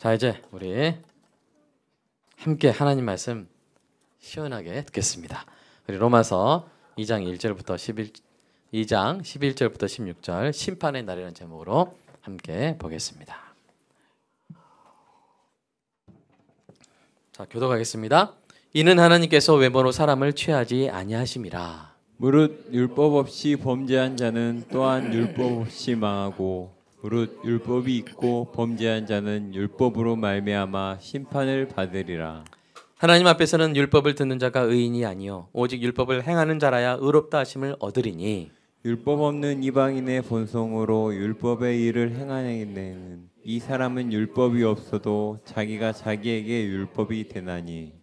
자, 이제 우리 함께 하나님 말씀 시원하게 듣겠습니다. 우리 로마서 2장 1절부터 11절부터 16절 심판의 날이라는 제목으로 함께 보겠습니다. 자, 교독하겠습니다. 이는 하나님께서 외모로 사람을 취하지 아니하심이라. 무릇 율법 없이 범죄한 자는 또한 율법 없이 망하고 무릇 율법이 있고 범죄한 자는 율법으로 말미암아 심판을 받으리라. 하나님 앞에서는 율법을 듣는 자가 의인이 아니요 오직 율법을 행하는 자라야 의롭다 하심을 얻으리니 율법 없는 이방인의 본성으로 율법의 일을 행하는 데는 이 사람은 율법이 없어도 자기가 자기에게 율법이 되나니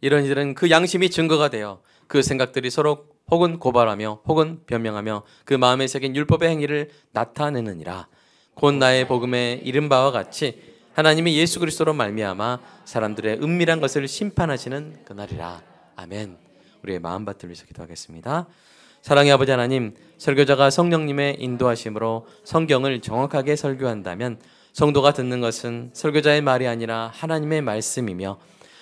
이런 이들은 그 양심이 증거가 되어 그 생각들이 서로 혹은 고발하며 혹은 변명하며 그 마음에 새긴 율법의 행위를 나타내느니라. 곧 나의 복음에 이른 바와 같이 하나님이 예수 그리스도로 말미암아 사람들의 은밀한 것을 심판하시는 그날이라. 아멘. 우리의 마음 받들면서 기도하겠습니다. 사랑의 아버지 하나님, 설교자가 성령님의 인도하심으로 성경을 정확하게 설교한다면 성도가 듣는 것은 설교자의 말이 아니라 하나님의 말씀이며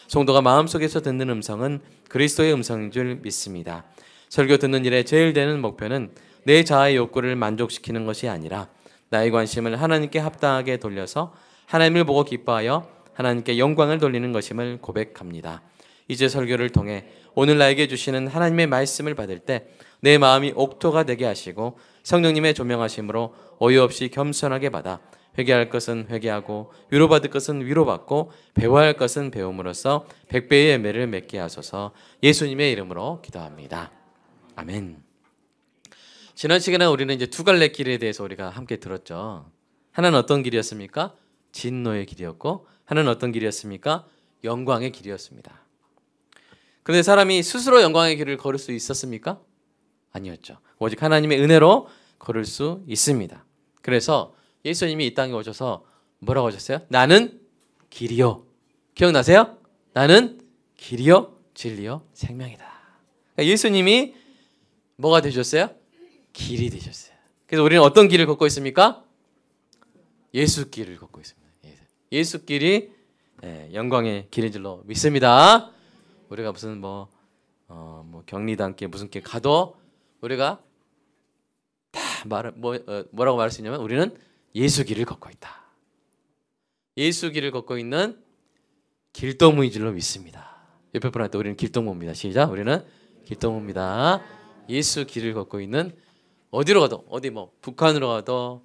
성도가 마음속에서 듣는 음성은 그리스도의 음성인 줄 믿습니다. 설교 듣는 일에 제일 되는 목표는 내 자아의 욕구를 만족시키는 것이 아니라 나의 관심을 하나님께 합당하게 돌려서 하나님을 보고 기뻐하여 하나님께 영광을 돌리는 것임을 고백합니다. 이제 설교를 통해 오늘 나에게 주시는 하나님의 말씀을 받을 때 내 마음이 옥토가 되게 하시고 성령님의 조명하심으로 어이없이 겸손하게 받아 회개할 것은 회개하고 위로받을 것은 위로받고 배워야 할 것은 배움으로써 100배의 열매를 맺게 하소서. 예수님의 이름으로 기도합니다. 아멘. 지난 시간에 우리는 이제 두 갈래 길에 대해서 우리가 함께 들었죠. 하나는 어떤 길이었습니까? 진노의 길이었고 하나는 어떤 길이었습니까? 영광의 길이었습니다. 그런데 사람이 스스로 영광의 길을 걸을 수 있었습니까? 아니었죠. 오직 하나님의 은혜로 걸을 수 있습니다. 그래서 예수님이 이 땅에 오셔서 뭐라고 하셨어요? 나는 길이요. 기억나세요? 나는 길이요, 진리요, 생명이다. 그러니까 예수님이 뭐가 되셨어요? 길이 되셨어요. 그래서 우리는 어떤 길을 걷고 있습니까? 예수 길을 걷고 있습니다. 예수 길이 영광의 길인 줄로 믿습니다. 우리가 무슨 뭐 경리단길 무슨 길 가도 우리가 다 뭐라고 말할 수 있냐면 우리는 예수 길을 걷고 있다. 예수 길을 걷고 있는 길동무인 줄로 믿습니다. 옆에 분한테 우리는 길동무입니다. 시작. 우리는 길동무입니다. 예수 길을 걷고 있는 어디로 가도 북한으로 가도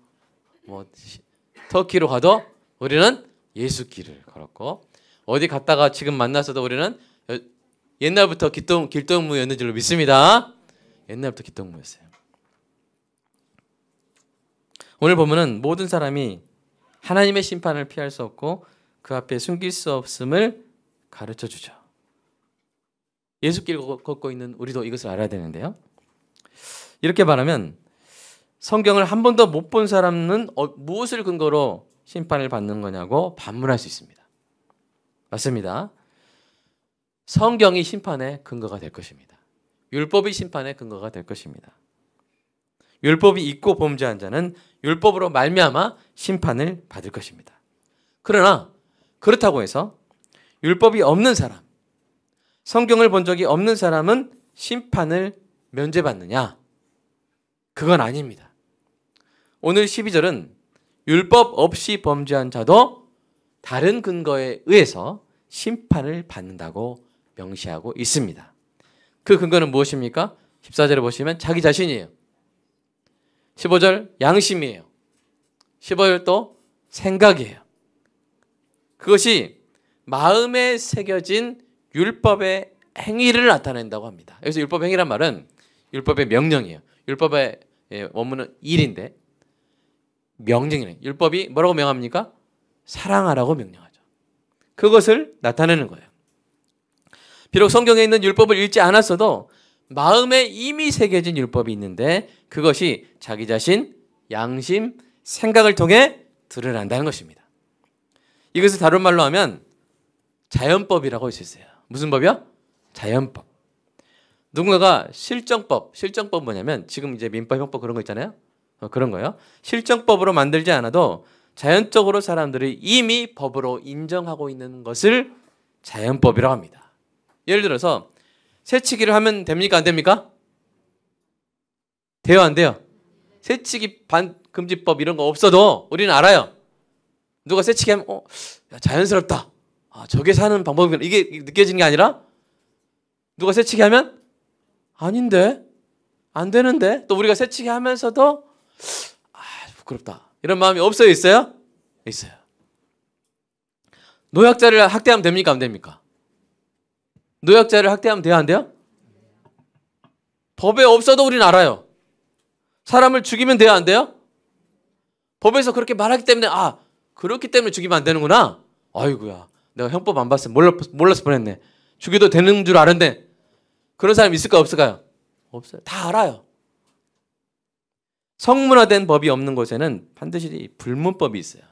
터키로 가도 우리는 예수 길을 걸었고 어디 갔다가 지금 만나서도 우리는 옛날부터 길동무였는 줄로 믿습니다. 옛날부터 길동무였어요. 오늘 보면은 모든 사람이 하나님의 심판을 피할 수 없고 그 앞에 숨길 수 없음을 가르쳐 주죠. 예수길 걷고 있는 우리도 이것을 알아야 되는데요. 이렇게 말하면 성경을 한 번도 못 본 사람은 무엇을 근거로 심판을 받는 거냐고 반문할 수 있습니다. 맞습니다. 성경이 심판의 근거가 될 것입니다. 율법이 심판의 근거가 될 것입니다. 율법이 있고 범죄한 자는 율법으로 말미암아 심판을 받을 것입니다. 그러나 그렇다고 해서 율법이 없는 사람, 성경을 본 적이 없는 사람은 심판을 면제받느냐? 그건 아닙니다. 오늘 12절은 율법 없이 범죄한 자도 다른 근거에 의해서 심판을 받는다고 명시하고 있습니다. 그 근거는 무엇입니까? 14절에 보시면 자기 자신이에요. 15절 양심이에요. 15절 또 생각이에요. 그것이 마음에 새겨진 율법의 행위를 나타낸다고 합니다. 여기서 율법 행위란 말은 율법의 명령이에요. 율법의 원문은 일인데 명령이에요. 율법이 뭐라고 명합니까? 사랑하라고 명령하죠. 그것을 나타내는 거예요. 비록 성경에 있는 율법을 읽지 않았어도 마음에 이미 새겨진 율법이 있는데 그것이 자기 자신, 양심, 생각을 통해 드러난다는 것입니다. 이것을 다른 말로 하면 자연법이라고 할 수 있어요. 무슨 법이요? 자연법. 누군가가 실정법 뭐냐면 지금 이제 민법, 형법 그런 거 있잖아요. 그런 거요. 실정법으로 만들지 않아도 자연적으로 사람들이 이미 법으로 인정하고 있는 것을 자연법이라고 합니다. 예를 들어서 새치기를 하면 됩니까? 안 됩니까? 돼요? 안 돼요? 새치기 반금지법 이런 거 없어도 우리는 알아요. 누가 새치기 하면 야, 자연스럽다. 저게 사는 방법이구나. 이게 느껴지는 게 아니라 누가 새치기 하면 아닌데? 안 되는데? 또 우리가 새치기 하면서도 부끄럽다. 이런 마음이 없어요? 있어요? 있어요. 노약자를 학대하면 됩니까? 안 됩니까? 노약자를 학대하면 돼요? 안 돼요? 법에 없어도 우리는 알아요. 사람을 죽이면 돼요? 안 돼요? 법에서 그렇게 말하기 때문에 그렇기 때문에 죽이면 안 되는구나. 아이고야, 내가 형법 안 봤으면 몰라서 보냈네. 죽여도 되는 줄 알았는데. 그런 사람 있을까 없을까요? 없어요. 다 알아요. 성문화된 법이 없는 곳에는 반드시 불문법이 있어요.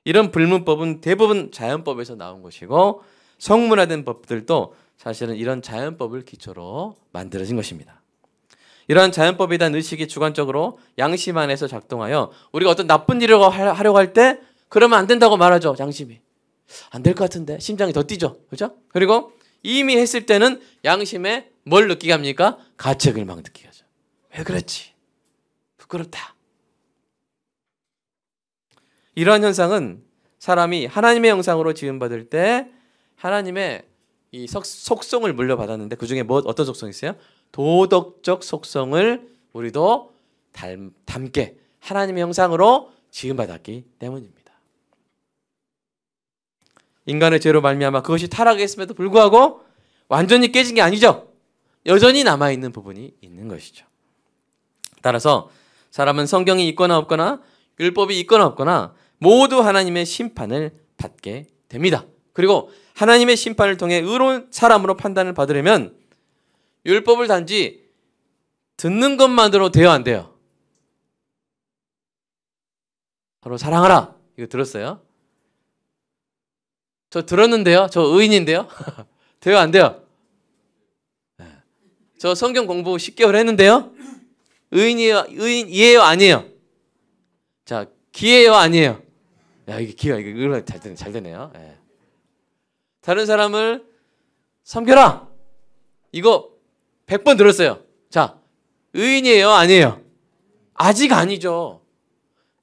이런 불문법은 대부분 자연법에서 나온 것이고 성문화된 법들도 사실은 이런 자연법을 기초로 만들어진 것입니다. 이러한 자연법에 대한 의식이 주관적으로 양심 안에서 작동하여 우리가 어떤 나쁜 일을 하려고 할 때 그러면 안 된다고 말하죠. 양심이. 안 될 것 같은데 심장이 더 뛰죠. 그렇죠? 그리고 이미 했을 때는 양심에 뭘 느끼게 합니까? 가책을 막 느끼게 하죠. 왜 그랬지? 부끄럽다. 이러한 현상은 사람이 하나님의 형상으로 지음받을 때 하나님의 이 속성을 물려받았는데 그 중에 어떤 속성이 있어요? 도덕적 속성을 우리도 닮게 하나님의 형상으로 지음받았기 때문입니다. 인간의 죄로 말미암아 그것이 타락했음에도 불구하고 완전히 깨진 게 아니죠. 여전히 남아있는 부분이 있는 것이죠. 따라서 사람은 성경이 있거나 없거나 율법이 있거나 없거나 모두 하나님의 심판을 받게 됩니다. 그리고 하나님의 심판을 통해 의로운 사람으로 판단을 받으려면 율법을 단지 듣는 것만으로 돼요, 안 돼요? 서로 사랑하라. 이거 들었어요? 저 들었는데요? 저 의인인데요? 돼요, 안 돼요? 저 성경 공부 10개월 했는데요? 의인이에요, 아니에요? 자, 기예요, 아니에요? 야, 이게 기가, 이거 잘 되네요. 예. 다른 사람을 섬겨라. 이거 100번 들었어요. 자, 의인이에요, 아니에요? 아직 아니죠.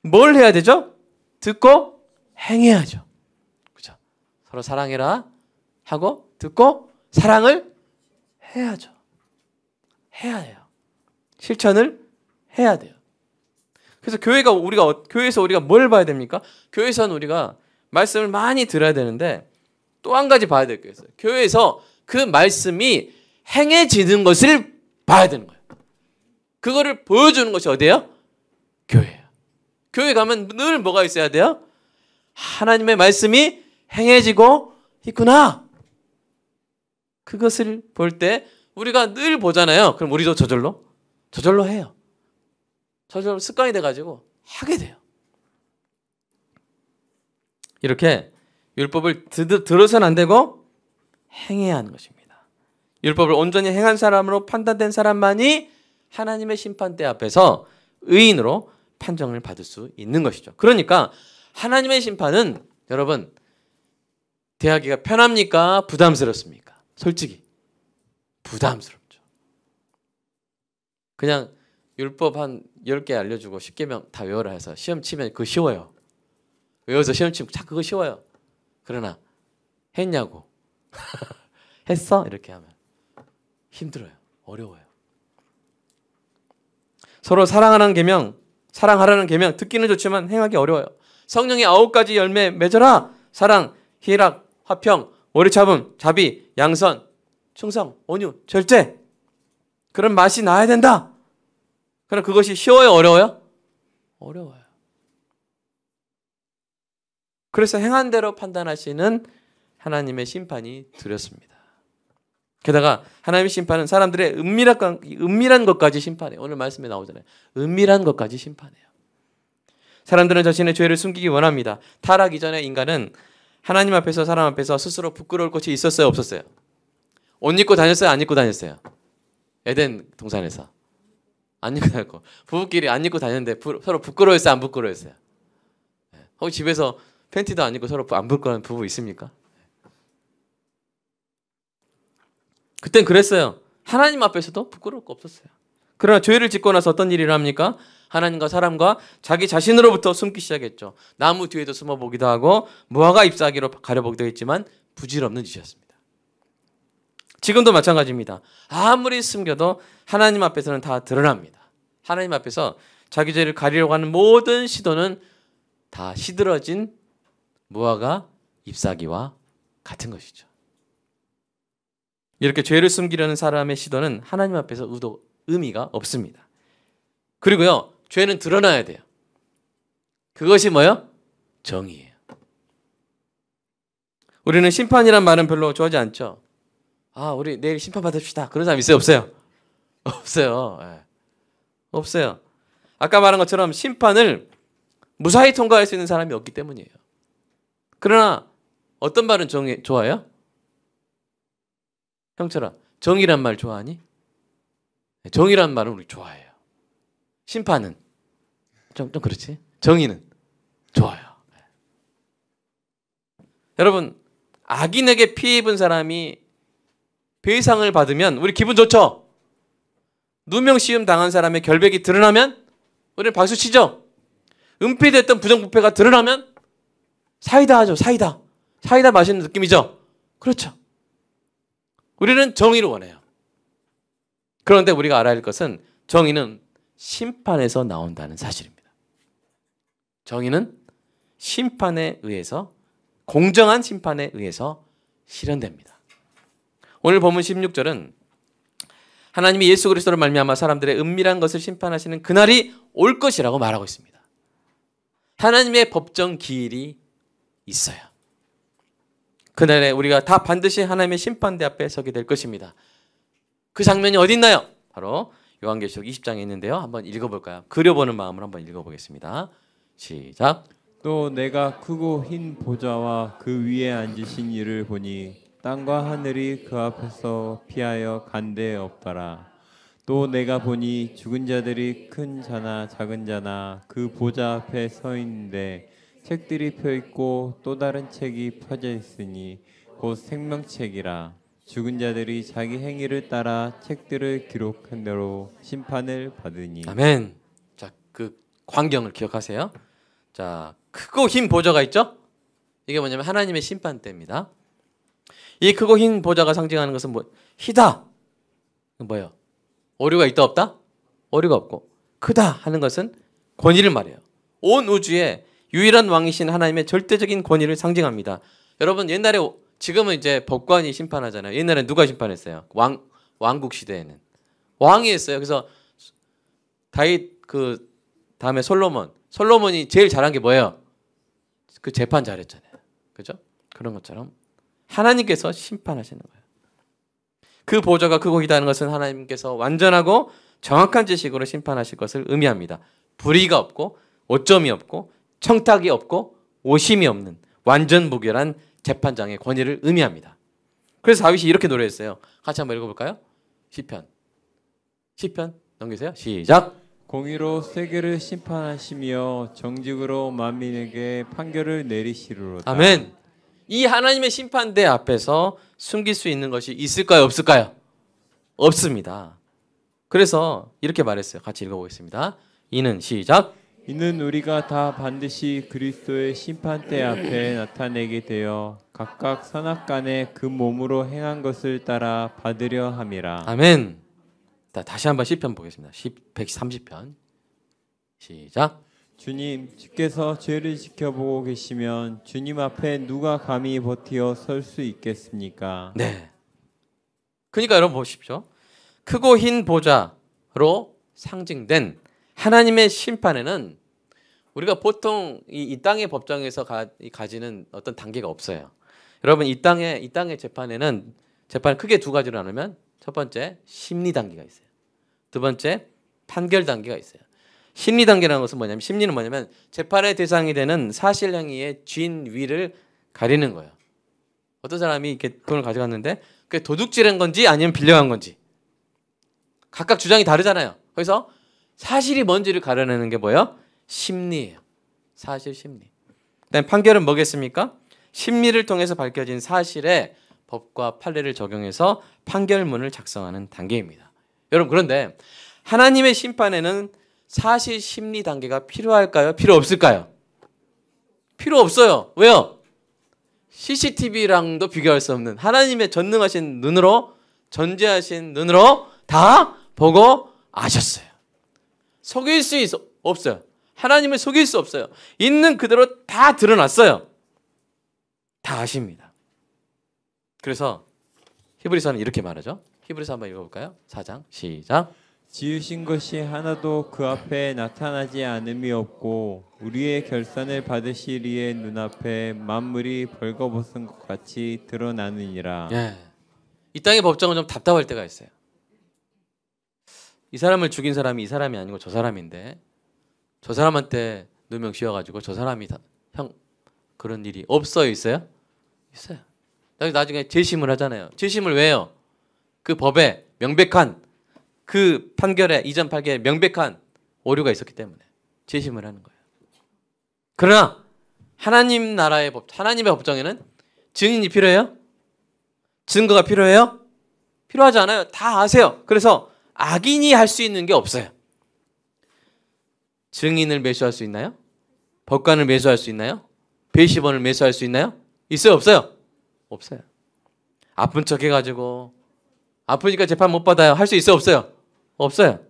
뭘 해야 되죠? 듣고 행해야죠. 그죠? 서로 사랑해라 하고 듣고 사랑을 해야죠. 해야 해요. 실천을 해야 돼요. 그래서 교회에서 우리가 뭘 봐야 됩니까? 교회에서는 우리가 말씀을 많이 들어야 되는데 또 한 가지 봐야 될 게 있어요. 교회에서 그 말씀이 행해지는 것을 봐야 되는 거예요. 그거를 보여주는 것이 어디예요? 교회예요. 교회 가면 늘 뭐가 있어야 돼요? 하나님의 말씀이 행해지고 있구나. 그것을 볼 때 우리가 늘 보잖아요. 그럼 우리도 저절로 해요. 저절로 습관이 돼가지고 하게 돼요. 이렇게 율법을 들어서는 안 되고 행해야 하는 것입니다. 율법을 온전히 행한 사람으로 판단된 사람만이 하나님의 심판대 앞에서 의인으로 판정을 받을 수 있는 것이죠. 그러니까 하나님의 심판은 여러분 대하기가 편합니까? 부담스럽습니까? 솔직히 부담스럽죠. 그냥 율법 한 10개 알려주고 10개명 다 외워라 해서 시험 치면 그거 쉬워요. 외워서 시험 치면 자 그거 쉬워요. 그러나 했냐고 했어? 이렇게 하면 힘들어요. 어려워요. 서로 사랑하라는 계명 듣기는 좋지만 행하기 어려워요. 성령의 9가지 열매 맺어라. 사랑, 희락, 화평, 오래참음, 자비, 양선, 충성, 온유, 절제. 그런 맛이 나야 된다. 그럼 그것이 쉬워요? 어려워요? 어려워요. 그래서 행한 대로 판단하시는 하나님의 심판이 두렵습니다. 게다가 하나님의 심판은 사람들의 은밀한 것까지 심판해요. 오늘 말씀에 나오잖아요. 은밀한 것까지 심판해요. 사람들은 자신의 죄를 숨기기 원합니다. 타락 이전의 인간은 하나님 앞에서 사람 앞에서 스스로 부끄러울 것이 있었어요? 없었어요? 옷 입고 다녔어요? 안 입고 다녔어요? 에덴 동산에서 안 입고 다녔고 부부끼리 안 입고 다녔는데 서로 부끄러워했어요? 안 부끄러워했어요? 혹시 집에서 팬티도 안 입고 서로 안 불거하는 부부 있습니까? 그땐 그랬어요. 하나님 앞에서도 부끄러울 거 없었어요. 그러나 죄를 짓고 나서 어떤 일을 합니까? 하나님과 사람과 자기 자신으로부터 숨기 시작했죠. 나무 뒤에도 숨어보기도 하고 무화과 잎사귀로 가려보기도 했지만 부질없는 짓이었습니다. 지금도 마찬가지입니다. 아무리 숨겨도 하나님 앞에서는 다 드러납니다. 하나님 앞에서 자기 죄를 가리려고 하는 모든 시도는 다 시들어진 무화과 잎사귀와 같은 것이죠. 이렇게 죄를 숨기려는 사람의 시도는 하나님 앞에서 의미가 없습니다. 그리고요, 죄는 드러나야 돼요. 그것이 뭐예요? 정의예요. 우리는 심판이란 말은 별로 좋아하지 않죠. 우리 내일 심판 받읍시다. 그런 사람 있어요? 없어요? 없어요. 네. 없어요. 아까 말한 것처럼 심판을 무사히 통과할 수 있는 사람이 없기 때문이에요. 그러나 어떤 말은 좋아요? 형철아, 정의란 말 좋아하니? 정의란 말은 우리 좋아해요. 심판은 좀 그렇지. 정의는 좋아요. 여러분, 악인에게 피해 입은 사람이 배상을 받으면 우리 기분 좋죠? 누명씌움 당한 사람의 결백이 드러나면 우리는 박수 치죠? 은폐됐던 부정부패가 드러나면 사이다 하죠. 사이다 마시는 느낌이죠? 그렇죠. 우리는 정의를 원해요. 그런데 우리가 알아야 할 것은 정의는 심판에서 나온다는 사실입니다. 정의는 심판에 의해서, 공정한 심판에 의해서 실현됩니다. 오늘 본문 16절은 하나님이 예수 그리스도로 말미암아 사람들의 은밀한 것을 심판하시는 그날이 올 것이라고 말하고 있습니다. 하나님의 법정 기일이 있어요. 그날에 우리가 다 반드시 하나님의 심판대 앞에 서게 될 것입니다. 그 장면이 어디 있나요? 바로 요한계시록 20장에 있는데요. 한번 읽어볼까요? 그려보는 마음으로 한번 읽어보겠습니다. 시작. 또 내가 크고 흰 보좌와 그 위에 앉으신 이를 보니 땅과 하늘이 그 앞에서 피하여 간데 없더라. 또 내가 보니 죽은 자들이 큰 자나 작은 자나 그 보좌 앞에 서 있는데 책들이 펴 있고 또 다른 책이 펴져 있으니 곧 생명책이라. 죽은 자들이 자기 행위를 따라 책들을 기록한 대로 심판을 받으니. 아멘. 자, 그 광경을 기억하세요. 자, 크고 흰 보좌가 있죠? 이게 뭐냐면 하나님의 심판대입니다. 이 크고 흰 보좌가 상징하는 것은 희다. 뭐예요? 오류가 있다 없다? 오류가 없고. 크다 하는 것은 권위를 말해요. 온 우주에 유일한 왕이신 하나님의 절대적인 권위를 상징합니다. 여러분, 옛날에, 지금은 이제 법관이 심판하잖아요. 옛날에 누가 심판했어요? 왕국 시대에는 왕이 했어요. 그래서 다윗 그 다음에 솔로몬이 제일 잘한 게 뭐예요? 그 재판 잘했잖아요. 그죠? 그런 것처럼 하나님께서 심판하시는 거예요. 그 보좌가 크고 기다는 것은 하나님께서 완전하고 정확한 지식으로 심판하실 것을 의미합니다. 불의가 없고 오점이 없고 청탁이 없고 오심이 없는 완전 무결한 재판장의 권위를 의미합니다. 그래서 다윗이 이렇게 노래했어요. 같이 한번 읽어볼까요? 시편 넘기세요. 시작. 공의로 세계를 심판하시며 정직으로 만민에게 판결을 내리시리로다. 아멘. 이 하나님의 심판대 앞에서 숨길 수 있는 것이 있을까요? 없을까요? 없습니다. 그래서 이렇게 말했어요. 같이 읽어보겠습니다. 이는 시작. 이는 우리가 다 반드시 그리스도의 심판대 앞에 나타내게 되어 각각 선악간에 그 몸으로 행한 것을 따라 받으려 함이라. 아멘. 자, 다시 한번 시편 보겠습니다. 130편 시작. 주님, 주께서 죄를 지켜보고 계시면 주님 앞에 누가 감히 버티어 설 수 있겠습니까? 네. 그러니까 여러분 보십시오. 크고 흰 보좌로 상징된 하나님의 심판에는 우리가 보통 이 땅의 법정에서 가지는 어떤 단계가 없어요. 여러분, 이 땅의 재판에는 재판 크게 두 가지로 나누면 첫 번째 심리 단계가 있어요. 두 번째 판결 단계가 있어요. 심리 단계라는 것은 뭐냐면, 심리는 뭐냐면 재판의 대상이 되는 사실 행위의 진위를 가리는 거예요. 어떤 사람이 이렇게 돈을 가져갔는데 그게 도둑질한 건지 아니면 빌려간 건지 각각 주장이 다르잖아요. 그래서 사실이 뭔지를 가려내는 게 뭐예요? 심리예요. 사실 심리. 그다음 판결은 뭐겠습니까? 심리를 통해서 밝혀진 사실에 법과 판례를 적용해서 판결문을 작성하는 단계입니다. 여러분 그런데 하나님의 심판에는 사실 심리 단계가 필요할까요? 필요 없을까요? 필요 없어요. 왜요? CCTV랑도 비교할 수 없는 하나님의 전능하신 눈으로 전지하신 눈으로 다 보고 아셨어요. 속일 수 없어요. 하나님을 속일 수 없어요. 있는 그대로 다 드러났어요. 다 아십니다. 그래서 히브리서는 이렇게 말하죠. 히브리서 한번 읽어볼까요? 4장 시작. 지으신 것이 하나도 그 앞에 나타나지 않음이 없고 우리의 결산을 받으실 이의 눈앞에 만물이 벌거벗은 것 같이 드러나느니라. 예. 이 땅의 법정은 좀 답답할 때가 있어요. 이 사람을 죽인 사람이 이 사람이 아니고 저 사람인데 저 사람한테 누명 씌워가지고 저 사람이 형 그런 일이 없어요? 있어요? 있어요. 나중에 재심을 하잖아요. 재심을 왜 해요? 그 법에 명백한 그 판결에 이전 판결에 명백한 오류가 있었기 때문에 재심을 하는 거예요. 그러나 하나님 나라의 법, 하나님의 법정에는 증인이 필요해요? 증거가 필요해요? 필요하지 않아요. 다 아세요. 그래서 악인이 할 수 있는 게 없어요. 증인을 매수할 수 있나요? 법관을 매수할 수 있나요? 배심원을 매수할 수 있나요? 있어요? 없어요? 없어요. 아픈 척 해가지고 아프니까 재판 못 받아요. 할 수 있어요? 없어요? 없어요.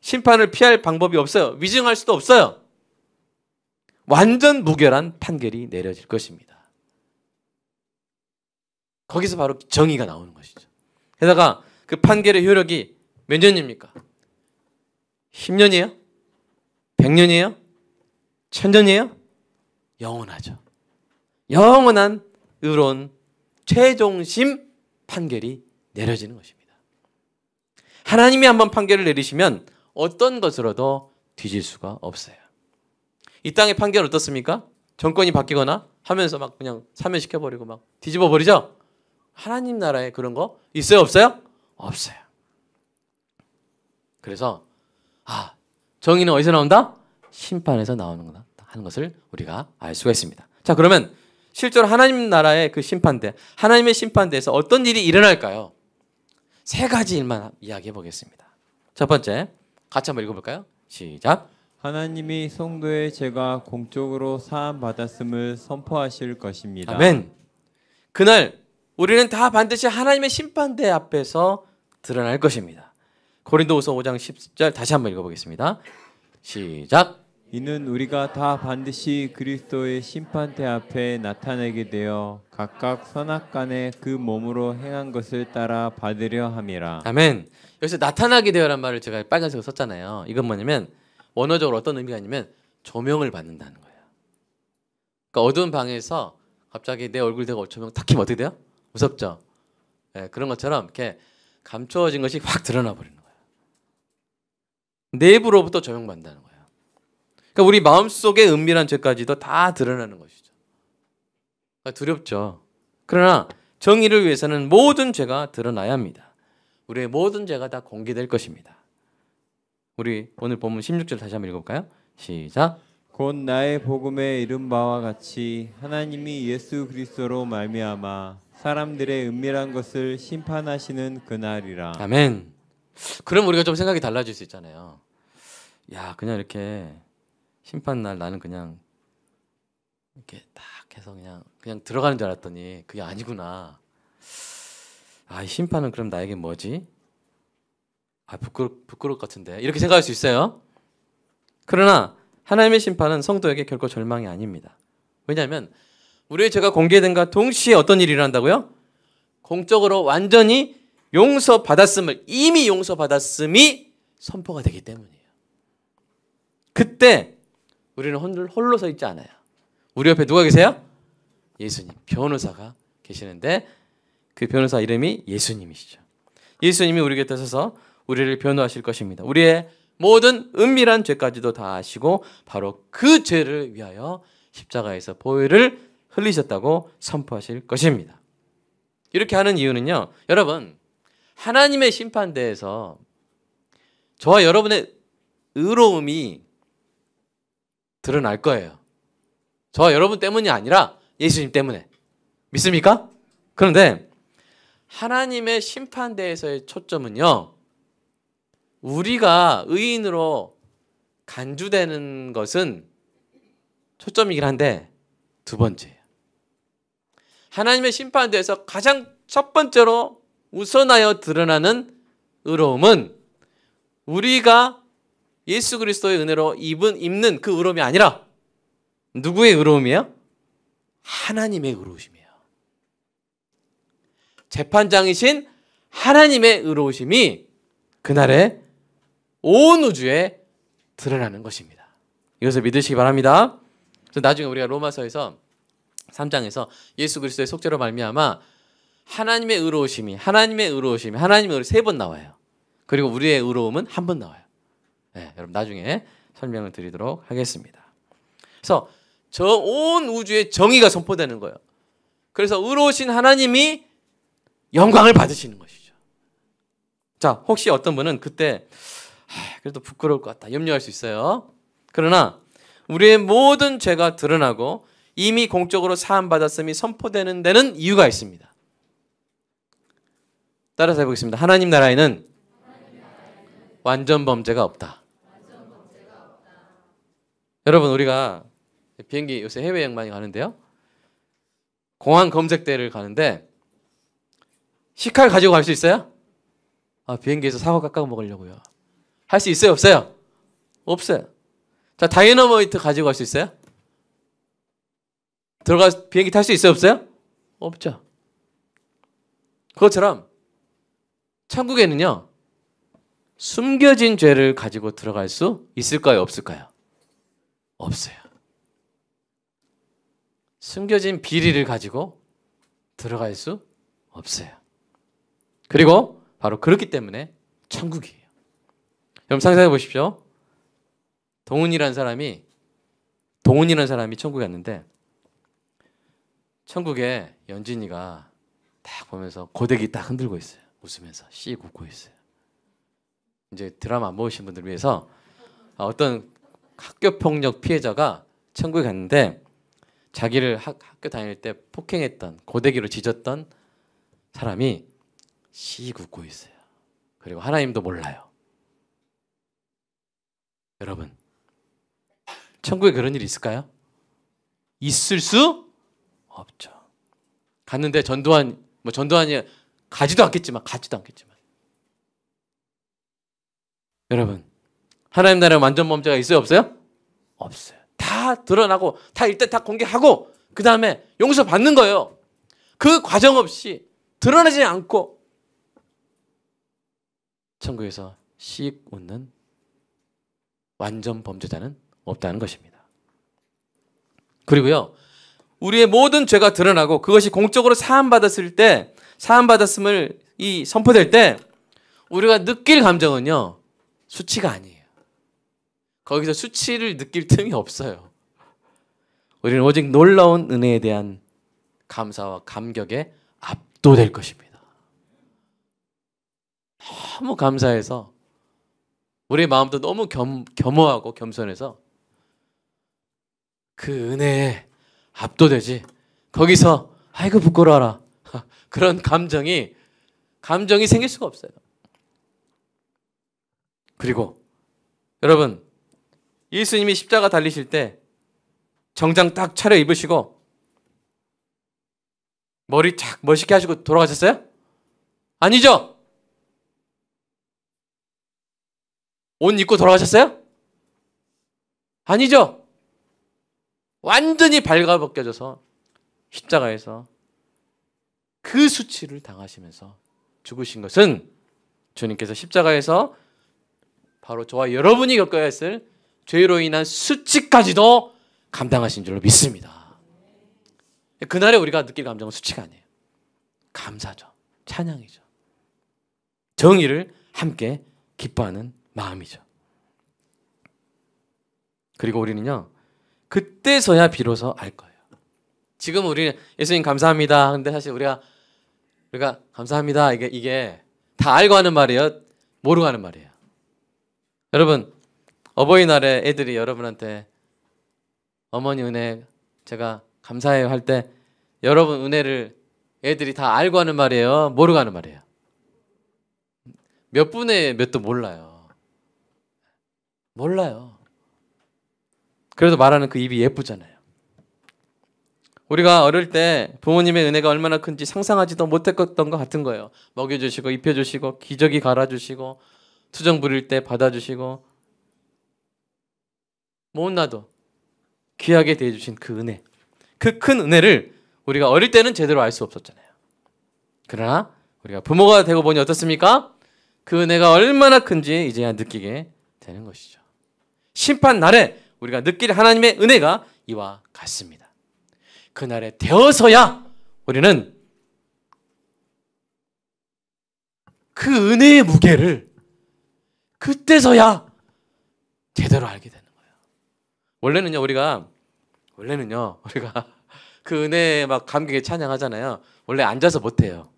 심판을 피할 방법이 없어요. 위증할 수도 없어요. 완전 무결한 판결이 내려질 것입니다. 거기서 바로 정의가 나오는 것이죠. 게다가 그 판결의 효력이 몇 년입니까? 10년이에요? 100년이에요? 1000년이에요? 영원하죠. 영원한 의로운 최종심 판결이 내려지는 것입니다. 하나님이 한번 판결을 내리시면 어떤 것으로도 뒤질 수가 없어요. 이 땅의 판결 어떻습니까? 정권이 바뀌거나 하면서 막 그냥 사면시켜버리고 막 뒤집어 버리죠? 하나님 나라에 그런 거 있어요? 없어요? 없어요. 그래서 정의는 어디서 나온다? 심판에서 나오는 거다 하는 것을 우리가 알 수가 있습니다. 자, 그러면 실제로 하나님 나라의 그 심판대, 하나님의 심판대에서 어떤 일이 일어날까요? 세 가지 일만 이야기해 보겠습니다. 첫 번째, 같이 한번 읽어볼까요? 시작. 하나님이 성도의 죄가 공적으로 사함 받았음을 선포하실 것입니다. 아멘. 그날 우리는 다 반드시 하나님의 심판대 앞에서 드러날 것입니다. 고린도후서 5장 10절 다시 한번 읽어보겠습니다. 시작. 이는 우리가 다 반드시 그리스도의 심판대 앞에 나타내게 되어 각각 선악간에 그 몸으로 행한 것을 따라 받으려 함이라. 아멘. 여기서 나타나게 되어란 말을 제가 빨간색으로 썼잖아요. 이건 뭐냐면 원어적으로 어떤 의미가 있냐면 조명을 받는다는 거예요. 그러니까 어두운 방에서 갑자기 내 얼굴 대고 조명 탁 키면 어떻게 돼요? 무섭죠. 네, 그런 것처럼 이렇게 감추어진 것이 확 드러나 버리는 거예요. 내부로부터 조명받는다는 거예요. 그러니까 우리 마음속의 은밀한 죄까지도 다 드러나는 것이죠. 그러니까 두렵죠. 그러나 정의를 위해서는 모든 죄가 드러나야 합니다. 우리의 모든 죄가 다 공개될 것입니다. 우리 오늘 본문 16절 다시 한번 읽어볼까요? 시작. 곧 나의 복음에 이른 바와 같이 하나님이 예수 그리스도로 말미암아 사람들의 은밀한 것을 심판하시는 그날이라. 아멘. 그럼 우리가 좀 생각이 달라질 수 있잖아요. 야, 그냥 이렇게 심판날 나는 그냥 이렇게 딱 해서 그냥 들어가는 줄 알았더니 그게 아니구나. 이 심판은 그럼 나에게 뭐지? 부끄러울 것 같은데 이렇게 생각할 수 있어요. 그러나 하나님의 심판은 성도에게 결코 절망이 아닙니다. 왜냐하면 우리의 죄가 공개된과 동시에 어떤 일이 일어난다고요? 공적으로 완전히 이미 용서받았음이 선포가 되기 때문이에요. 그때 우리는 홀로 서 있지 않아요. 우리 옆에 누가 계세요? 예수님, 변호사가 계시는데 그 변호사 이름이 예수님이시죠. 예수님이 우리 곁에 서서 우리를 변호하실 것입니다. 우리의 모든 은밀한 죄까지도 다 아시고 바로 그 죄를 위하여 십자가에서 보혈을 흘리셨다고 선포하실 것입니다. 이렇게 하는 이유는요, 여러분, 하나님의 심판대에서 저와 여러분의 의로움이 드러날 거예요. 저와 여러분 때문이 아니라 예수님 때문에. 믿습니까? 그런데 하나님의 심판대에서의 초점은요, 우리가 의인으로 간주되는 것은 초점이긴 한데 두 번째예요. 하나님의 심판대에서 가장 첫 번째로 우선하여 드러나는 의로움은 우리가 예수 그리스도의 은혜로 입는 그 의로움이 아니라 누구의 의로움이에요? 하나님의 의로우심이에요. 재판장이신 하나님의 의로우심이 그날에 온 우주에 드러나는 것입니다. 이것을 믿으시기 바랍니다. 그래서 나중에 우리가 로마서에서 3장에서 예수 그리스도의 속죄로 말미암아 하나님의 의로우심이 세 번 나와요. 그리고 우리의 의로움은 한 번 나와요. 네, 여러분 나중에 설명을 드리도록 하겠습니다. 그래서 저 온 우주에 정의가 선포되는 거예요. 그래서 의로우신 하나님이 영광을 받으시는 것이죠. 자, 혹시 어떤 분은 그때 그래도 부끄러울 것 같다 염려할 수 있어요. 그러나 우리의 모든 죄가 드러나고 이미 공적으로 사함받았음이 선포되는 데는 이유가 있습니다. 따라서 해보겠습니다. 하나님 나라에는 완전 범죄가 없다. 여러분, 우리가 비행기 요새 해외여행 많이 가는데요, 공항 검색대를 가는데 식칼 가지고 갈 수 있어요? 비행기에서 사과 깎아 먹으려고요. 할 수 있어요? 없어요? 없어요. 자, 다이너마이트 가지고 갈 수 있어요? 비행기 탈 수 있어요? 없어요? 없죠. 그것처럼 천국에는요, 숨겨진 죄를 가지고 들어갈 수 있을까요? 없을까요? 없어요. 숨겨진 비리를 가지고 들어갈 수 없어요. 그리고 바로 그렇기 때문에 천국이에요. 여러분 상상해 보십시오. 동훈이라는 사람이 천국에 갔는데 천국에 연진이가 딱 보면서 고데기 딱 흔들고 있어요. 웃으면서 씩 웃고 있어요. 이제 드라마 안 보신 분들 위해서 어떤 학교폭력 피해자가 천국에 갔는데 자기를 학교 다닐 때 폭행했던, 고데기로 짖었던 사람이 씩 웃고 있어요. 그리고 하나님도 몰라요. 여러분, 천국에 그런 일이 있을까요? 있을 수 없죠. 갔는데 전두환이 가지도 않겠지만 여러분, 하나님 나라에 완전 범죄가 있어요? 없어요? 없어요. 다 드러나고 다 일단 다 공개하고 그 다음에 용서 받는 거예요. 그 과정 없이 드러나지 않고 천국에서 씩 웃는 완전 범죄자는 없다는 것입니다. 그리고요, 우리의 모든 죄가 드러나고 그것이 공적으로 사함받았을 때, 사함받았음을 선포될 때 우리가 느낄 감정은요, 수치가 아니에요. 거기서 수치를 느낄 틈이 없어요. 우리는 오직 놀라운 은혜에 대한 감사와 감격에 압도될 것입니다. 너무 감사해서 우리의 마음도 너무 겸허하고 겸손해서 그 은혜에 압도되지, 거기서 아이고 부끄러워라 그런 감정이 생길 수가 없어요. 그리고 여러분, 예수님이 십자가 달리실 때 정장 딱 차려 입으시고 머리 착 멋있게 하시고 돌아가셨어요? 아니죠? 옷 입고 돌아가셨어요? 아니죠? 완전히 발가벗겨져서 십자가에서 그 수치를 당하시면서 죽으신 것은 주님께서 십자가에서 바로 저와 여러분이 겪어야 했을 죄로 인한 수치까지도 감당하신 줄로 믿습니다. 그날에 우리가 느낄 감정은 수치가 아니에요. 감사죠. 찬양이죠. 정의를 함께 기뻐하는 마음이죠. 그리고 우리는요, 그때서야 비로소 알 거예요. 지금 우리는 예수님 감사합니다. 근데 사실 우리가 감사합니다, 이게 다 알고 하는 말이에요? 모르고 하는 말이에요? 여러분, 어버이날에 애들이 여러분한테 어머니 은혜 제가 감사해요 할 때 여러분 은혜를 애들이 다 알고 하는 말이에요? 모르고 하는 말이에요? 몇 분의 몇도 몰라요. 몰라요. 그래도 말하는 그 입이 예쁘잖아요. 우리가 어릴 때 부모님의 은혜가 얼마나 큰지 상상하지도 못했던 것 같은 거예요. 먹여주시고 입혀주시고 기저귀 갈아주시고 투정 부릴 때 받아주시고 못나도 귀하게 대해주신 그 은혜, 그 큰 은혜를 우리가 어릴 때는 제대로 알 수 없었잖아요. 그러나 우리가 부모가 되고 보니 어떻습니까? 그 은혜가 얼마나 큰지 이제야 느끼게 되는 것이죠. 심판 날에 우리가 느낄 하나님의 은혜가 이와 같습니다. 그날에 되어서야 우리는 그 은혜의 무게를 그때서야 제대로 알게 되는 거예요. 원래는요 우리가 그 은혜에 막 감격에 찬양하잖아요. 원래 앉아서 못해요.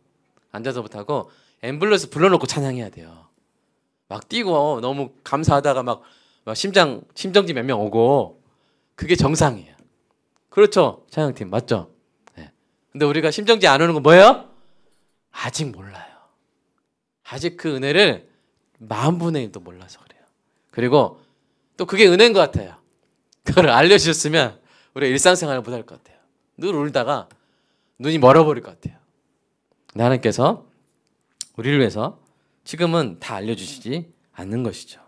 앉아서 못하고 앰뷸런스 불러놓고 찬양해야 돼요. 막 뛰고 너무 감사하다가 막 심정지 몇 명 오고 그게 정상이에요. 그렇죠, 찬양팀 맞죠? 네. 근데 우리가 심정지 안 오는 건 뭐예요? 아직 몰라요. 아직 그 은혜를 10,000분의 1도 몰라서 그래요. 그리고 또 그게 은혜인 것 같아요. 그걸 알려주셨으면 우리가 일상생활을 못할 것 같아요. 늘 울다가 눈이 멀어버릴 것 같아요. 하나님께서 우리를 위해서 지금은 다 알려주시지 않는 것이죠.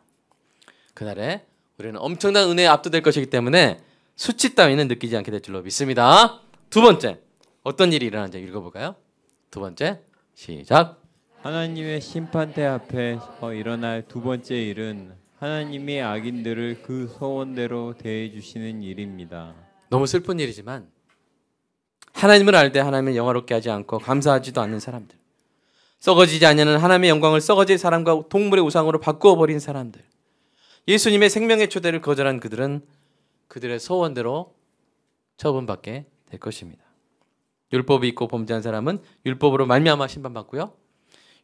그날에 우리는 엄청난 은혜에 압도될 것이기 때문에 수치 따위는 느끼지 않게 될 줄로 믿습니다. 두 번째, 어떤 일이 일어나는지 읽어볼까요? 두 번째, 시작. 하나님의 심판대 앞에서 일어날 두 번째 일은 하나님이 악인들을 그 소원대로 대해 주시는 일입니다. 너무 슬픈 일이지만 하나님을 알 때 하나님을 영화롭게 하지 않고 감사하지도 않는 사람들, 썩어지지 않는 하나님의 영광을 썩어질 사람과 동물의 우상으로 바꾸어 버린 사람들, 예수님의 생명의 초대를 거절한 그들은 그들의 소원대로 처분받게 될 것입니다. 율법이 있고 범죄한 사람은 율법으로 말미암아 심판받고요,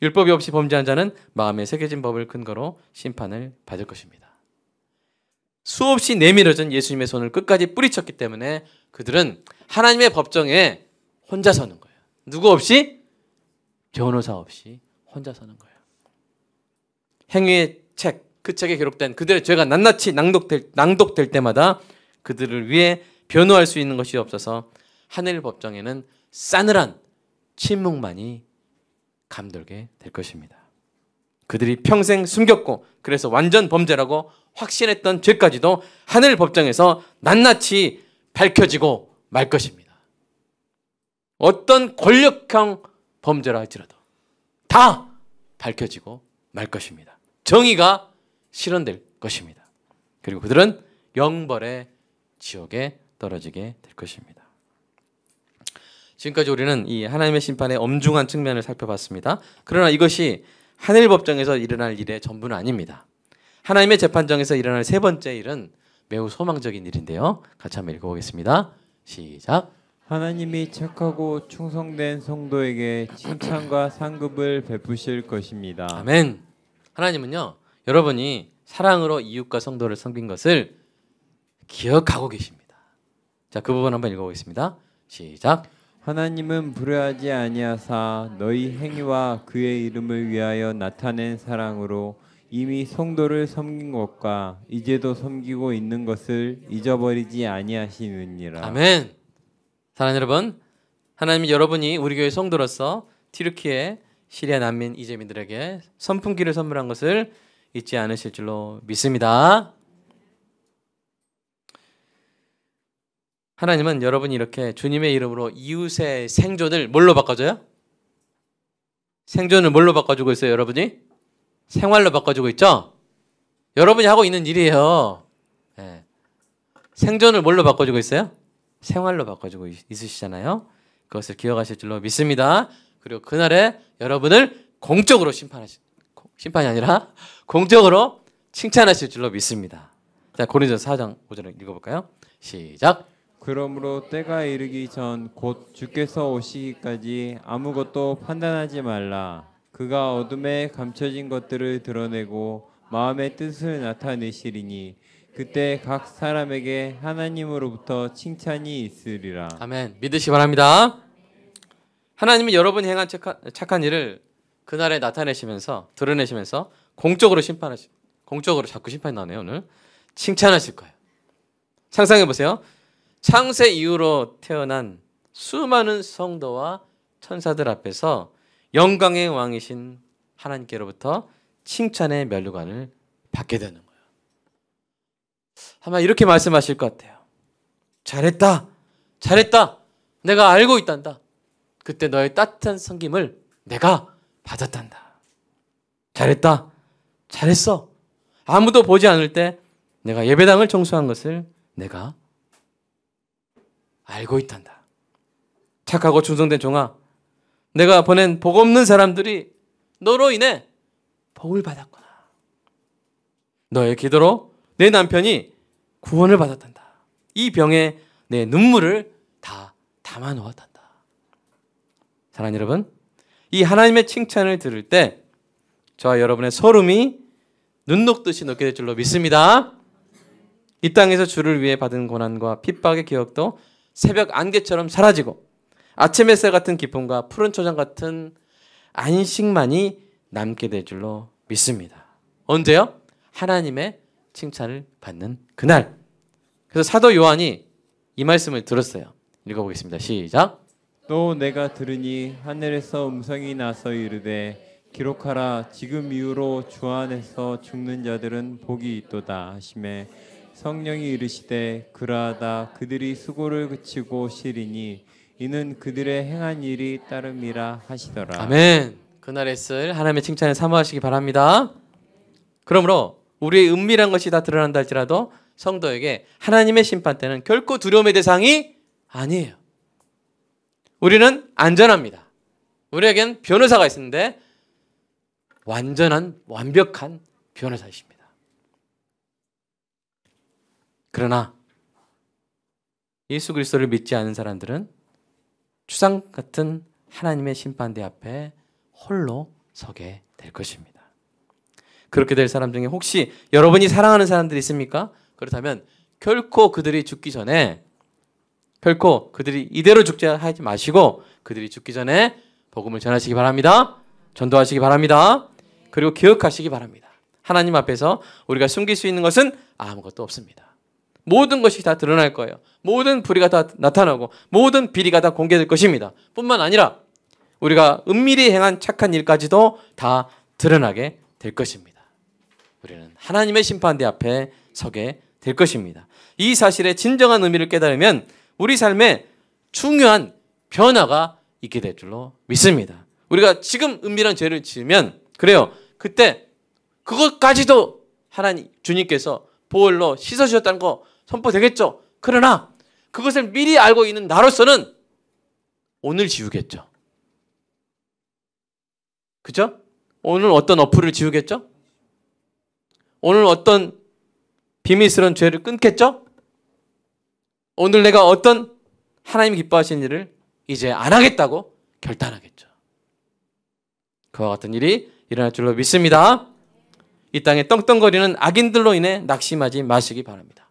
율법이 없이 범죄한 자는 마음에 새겨진 법을 근거로 심판을 받을 것입니다. 수없이 내밀어진 예수님의 손을 끝까지 뿌리쳤기 때문에 그들은 하나님의 법정에 혼자 서는 거예요. 누구 없이? 변호사 없이 혼자 서는 거예요. 행위의 책, 그 책에 기록된 그들의 죄가 낱낱이 낭독될 때마다 그들을 위해 변호할 수 있는 것이 없어서 하늘 법정에는 싸늘한 침묵만이 감돌게 될 것입니다. 그들이 평생 숨겼고 그래서 완전 범죄라고 확신했던 죄까지도 하늘 법정에서 낱낱이 밝혀지고 말 것입니다. 어떤 권력형 범죄라 할지라도 다 밝혀지고 말 것입니다. 정의가 실현될 것입니다. 그리고 그들은 영벌의 지옥에 떨어지게 될 것입니다. 지금까지 우리는 이 하나님의 심판의 엄중한 측면을 살펴봤습니다. 그러나 이것이 하늘 법정에서 일어날 일의 전부는 아닙니다. 하나님의 재판정에서 일어날 세 번째 일은 매우 소망적인 일인데요. 같이 한번 읽어보겠습니다. 시작. 하나님이 착하고 충성된 성도에게 칭찬과 상급을 베푸실 것입니다. 아멘. 하나님은요, 여러분이 사랑으로 이웃과 성도를 섬긴 것을 기억하고 계십니다. 자, 그 부분 한번 읽어보겠습니다. 시작. 하나님은 불의하지 아니하사 너희 행위와 그의 이름을 위하여 나타낸 사랑으로 이미 성도를 섬긴 것과 이제도 섬기고 있는 것을 잊어버리지 아니하시느니라. 아멘. 사랑하는 여러분, 하나님이 여러분이 우리 교회 성도로서 튀르키예 시리아 난민 이재민들에게 선풍기를 선물한 것을 잊지 않으실 줄로 믿습니다. 하나님은 여러분이 이렇게 주님의 이름으로 이웃의 생존을 뭘로 바꿔줘요? 생존을 뭘로 바꿔주고 있어요, 여러분이? 생활로 바꿔주고 있죠? 여러분이 하고 있는 일이에요. 네. 생존을 뭘로 바꿔주고 있어요? 생활로 바꿔주고 있으시잖아요. 그것을 기억하실 줄로 믿습니다. 그리고 그날에 여러분을 공적으로 심판이 아니라 공적으로 칭찬하실 줄로 믿습니다. 자, 고린도서 4장 5절을 읽어볼까요? 시작. 그러므로 때가 이르기 전 곧 주께서 오시기까지 아무것도 판단하지 말라. 그가 어둠에 감춰진 것들을 드러내고 마음의 뜻을 나타내시리니 그때 각 사람에게 하나님으로부터 칭찬이 있으리라. 아멘. 믿으시기 바랍니다. 하나님은 여러분이 행한 착한 일을 그날에 나타내시면서 드러내시면서 공적으로 자꾸 심판이 나오네요. 오늘 칭찬하실 거예요. 상상해 보세요. 창세 이후로 태어난 수많은 성도와 천사들 앞에서 영광의 왕이신 하나님께로부터 칭찬의 면류관을 받게 되는 거예요. 아마 이렇게 말씀하실 것 같아요. 잘했다. 내가 알고 있단다. 그때 너의 따뜻한 섬김을 내가 받았단다. 잘했어. 아무도 보지 않을 때 내가 예배당을 청소한 것을 내가 알고 있단다. 착하고 충성된 종아, 내가 보낸 복 없는 사람들이 너로 인해 복을 받았구나. 너의 기도로 내 남편이 구원을 받았단다. 이 병에 내 눈물을 다 담아 놓았단다. 사랑하는 여러분, 이 하나님의 칭찬을 들을 때 저와 여러분의 소름이 눈 녹듯이 녹게 될 줄로 믿습니다. 이 땅에서 주를 위해 받은 고난과 핍박의 기억도 새벽 안개처럼 사라지고 아침 햇살 같은 기쁨과 푸른 초장 같은 안식만이 남게 될 줄로 믿습니다. 언제요? 하나님의 칭찬을 받는 그날. 그래서 사도 요한이 이 말씀을 들었어요. 읽어보겠습니다. 시작. 또 내가 들으니 하늘에서 음성이 나서 이르되 기록하라, 지금 이후로 주 안에서 죽는 자들은 복이 있도다 하시매 성령이 이르시되 그러하다, 그들이 수고를 그치고 쉬리니 이는 그들의 행한 일이 따름이라 하시더라. 아멘. 그날에 쓸 하나님의 칭찬을 사모하시기 바랍니다. 그러므로 우리의 은밀한 것이 다 드러난다 할지라도 성도에게 하나님의 심판 때는 결코 두려움의 대상이 아니에요. 우리는 안전합니다. 우리에겐 변호사가 있는데 완벽한 변호사이십니다. 그러나 예수 그리스도를 믿지 않은 사람들은 추상 같은 하나님의 심판대 앞에 홀로 서게 될 것입니다. 그렇게 될 사람 중에 혹시 여러분이 사랑하는 사람들이 있습니까? 그렇다면 결코 그들이 죽기 전에 결코 그들이 이대로 죽지 하지 마시고 그들이 죽기 전에 복음을 전하시기 바랍니다. 전도하시기 바랍니다. 그리고 기억하시기 바랍니다. 하나님 앞에서 우리가 숨길 수 있는 것은 아무것도 없습니다. 모든 것이 다 드러날 거예요. 모든 불의가 다 나타나고 모든 비리가 다 공개될 것입니다. 뿐만 아니라 우리가 은밀히 행한 착한 일까지도 다 드러나게 될 것입니다. 우리는 하나님의 심판대 앞에 서게 될 것입니다. 이 사실의 진정한 의미를 깨달으면 우리 삶에 중요한 변화가 있게 될 줄로 믿습니다. 우리가 지금 은밀한 죄를 지으면 그래요. 그때 그것까지도 하나님 주님께서 보혈로 씻어주셨다는 거 선포되겠죠. 그러나 그것을 미리 알고 있는 나로서는 오늘 지우겠죠. 그죠? 오늘 어떤 어플을 지우겠죠? 오늘 어떤 비밀스러운 죄를 끊겠죠? 오늘 내가 어떤 하나님이 기뻐하시는 일을 이제 안 하겠다고 결단하겠죠. 그와 같은 일이 일어날 줄로 믿습니다. 이 땅에 떵떵거리는 악인들로 인해 낙심하지 마시기 바랍니다.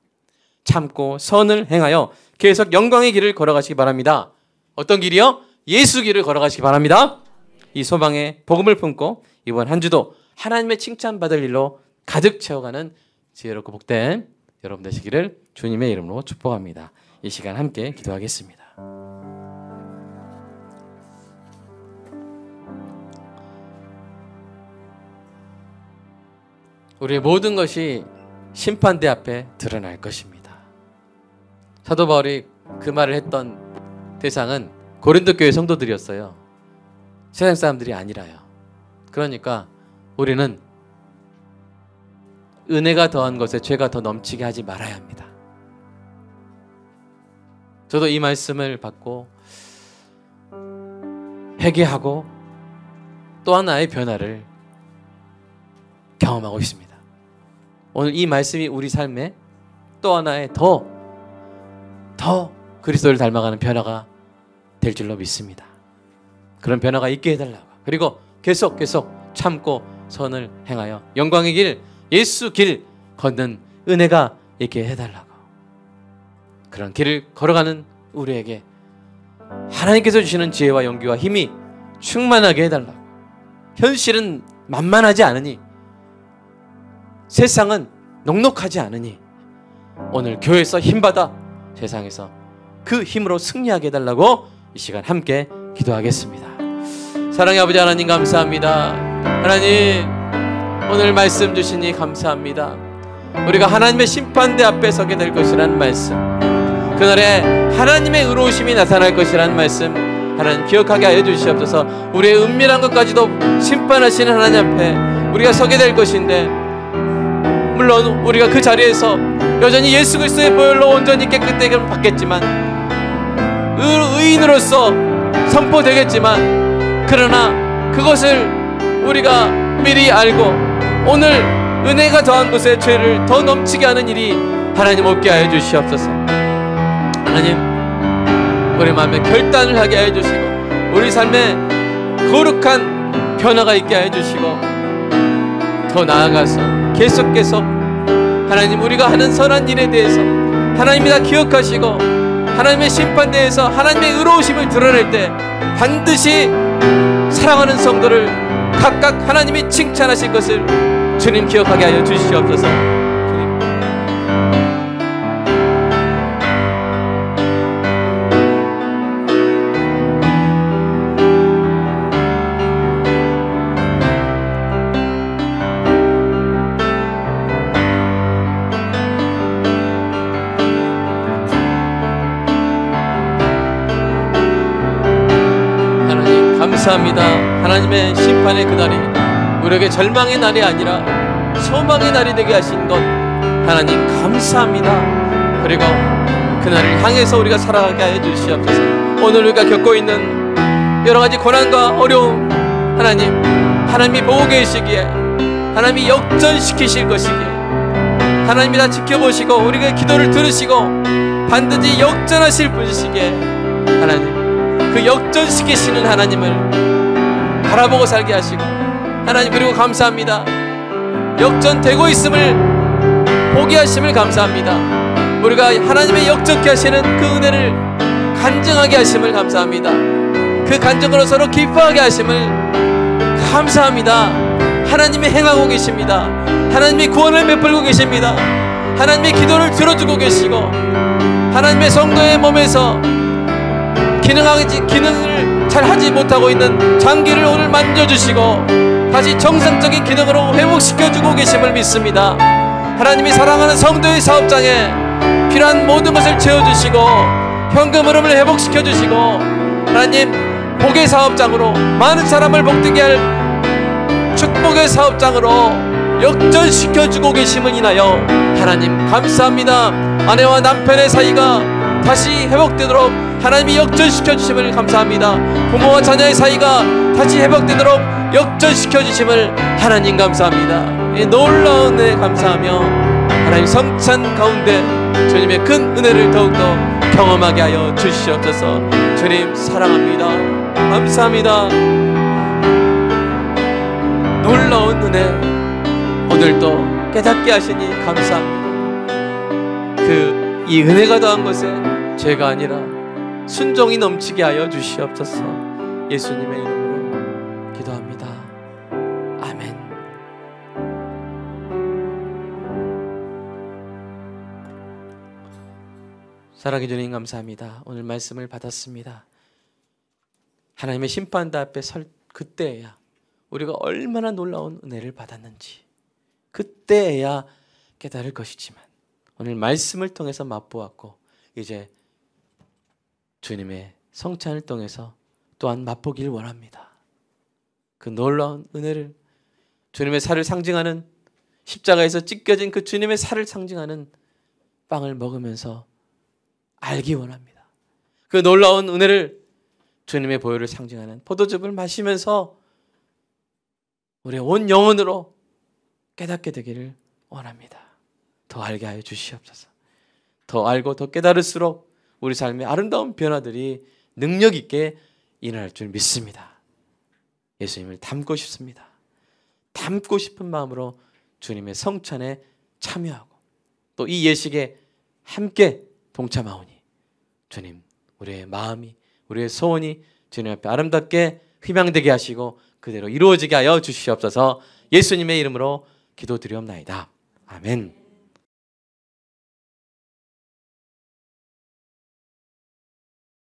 참고 선을 행하여 계속 영광의 길을 걸어가시기 바랍니다. 어떤 길이요? 예수 길을 걸어가시기 바랍니다. 이 소망의 복음을 품고 이번 한 주도 하나님의 칭찬받을 일로 가득 채워가는 지혜롭고 복된 여러분 되시기를 주님의 이름으로 축복합니다. 이 시간 함께 기도하겠습니다. 우리의 모든 것이 심판대 앞에 드러날 것입니다. 사도 바울이 그 말을 했던 대상은 고린도 교회 성도들이었어요. 세상 사람들이 아니라요. 그러니까 우리는 은혜가 더한 것에 죄가 더 넘치게 하지 말아야 합니다. 저도 이 말씀을 받고 회개하고 또 하나의 변화를 경험하고 있습니다. 오늘 이 말씀이 우리 삶에 또 하나의 더 그리스도를 닮아가는 변화가 될 줄로 믿습니다. 그런 변화가 있게 해달라고. 그리고 계속 참고 선을 행하여 영광의 길, 예수 길 걷는 은혜가 있게 해달라고, 그런 길을 걸어가는 우리에게 하나님께서 주시는 지혜와 용기와 힘이 충만하게 해달라고. 현실은 만만하지 않으니, 세상은 녹록하지 않으니 오늘 교회에서 힘받아 세상에서 그 힘으로 승리하게 해달라고 이 시간 함께 기도하겠습니다. 사랑의 아버지 하나님, 감사합니다. 하나님, 오늘 말씀 주시니 감사합니다. 우리가 하나님의 심판대 앞에 서게 될 것이라는 말씀, 그날에 하나님의 의로우심이 나타날 것이라는 말씀 하나님 기억하게 하여 주시옵소서. 우리의 은밀한 것까지도 심판하시는 하나님 앞에 우리가 서게 될 것인데, 물론 우리가 그 자리에서 여전히 예수 그리스도의 보혈로 온전히 깨끗하게 받겠지만, 의인으로서 선포되겠지만, 그러나 그것을 우리가 미리 알고 오늘 은혜가 더한 곳에 죄를 더 넘치게 하는 일이 하나님 없게 하여 주시옵소서. 하나님, 우리 마음에 결단을 하게 하여 주시고 우리 삶에 거룩한 변화가 있게 하여 주시고, 더 나아가서 계속 하나님, 우리가 하는 선한 일에 대해서 하나님이 다 기억하시고 하나님의 심판대에서 하나님의 의로우심을 드러낼 때 반드시 사랑하는 성도를 각각 하나님이 칭찬하실 것을 주님 기억하게 하여 주시옵소서. 감사합니다. 하나님의 심판의 그날이 우리에게 절망의 날이 아니라 소망의 날이 되게 하신 것 하나님 감사합니다. 그리고 그날을 향해서 우리가 살아가게 하여 주시옵소서. 오늘 우리가 겪고 있는 여러가지 고난과 어려움, 하나님이 보고 계시기에 하나님이 역전시키실 것이기에 하나님이 다 지켜보시고 우리의 기도를 들으시고 반드시 역전하실 분이시기에 하나님, 그 역전시키시는 하나님을 바라보고 살게 하시고, 하나님, 그리고 감사합니다. 역전되고 있음을 보게 하심을 감사합니다. 우리가 하나님의 역전케 하시는 그 은혜를 간증하게 하심을 감사합니다. 그 간증으로 서로 기뻐하게 하심을 감사합니다. 하나님이 행하고 계십니다. 하나님이 구원을 베풀고 계십니다. 하나님의 기도를 들어주고 계시고, 하나님의 성도의 몸에서 기능을 잘 하지 못하고 있는 장기를 오늘 만져주시고 다시 정상적인 기능으로 회복시켜주고 계심을 믿습니다. 하나님이 사랑하는 성도의 사업장에 필요한 모든 것을 채워주시고 현금 흐름을 회복시켜주시고, 하나님, 복의 사업장으로 많은 사람을 복되게 할 축복의 사업장으로 역전시켜주고 계심을 인하여 하나님 감사합니다. 아내와 남편의 사이가 다시 회복되도록 하나님이 역전시켜 주심을 감사합니다. 부모와 자녀의 사이가 다시 회복되도록 역전시켜 주심을 하나님 감사합니다. 이 놀라운 은혜 감사하며 하나님 성찬 가운데 주님의 큰 은혜를 더욱더 경험하게 하여 주시옵소서. 주님 사랑합니다. 감사합니다. 놀라운 은혜 오늘도 깨닫게 하시니 감사합니다. 이 은혜가 더한 것에 죄가 아니라 순종이 넘치게 하여 주시옵소서. 예수님의 이름으로 기도합니다. 아멘. 사랑해 주님 감사합니다. 오늘 말씀을 받았습니다. 하나님의 심판대 앞에 설 그때야 우리가 얼마나 놀라운 은혜를 받았는지 그때야 깨달을 것이지만 오늘 말씀을 통해서 맛보았고 이제 주님의 성찬을 통해서 또한 맛보길 원합니다. 그 놀라운 은혜를, 주님의 살을 상징하는 십자가에서 찢겨진 그 주님의 살을 상징하는 빵을 먹으면서 알기 원합니다. 그 놀라운 은혜를, 주님의 보혈을 상징하는 포도즙을 마시면서 우리의 온 영혼으로 깨닫게 되기를 원합니다. 더 알게 하여 주시옵소서. 더 알고 더 깨달을수록 우리 삶의 아름다운 변화들이 능력 있게 일어날 줄 믿습니다. 예수님을 닮고 싶습니다. 닮고 싶은 마음으로 주님의 성찬에 참여하고 또 이 예식에 함께 동참하오니 주님 우리의 마음이 우리의 소원이 주님 앞에 아름답게 휘망되게 하시고 그대로 이루어지게 하여 주시옵소서. 예수님의 이름으로 기도드리옵나이다. 아멘.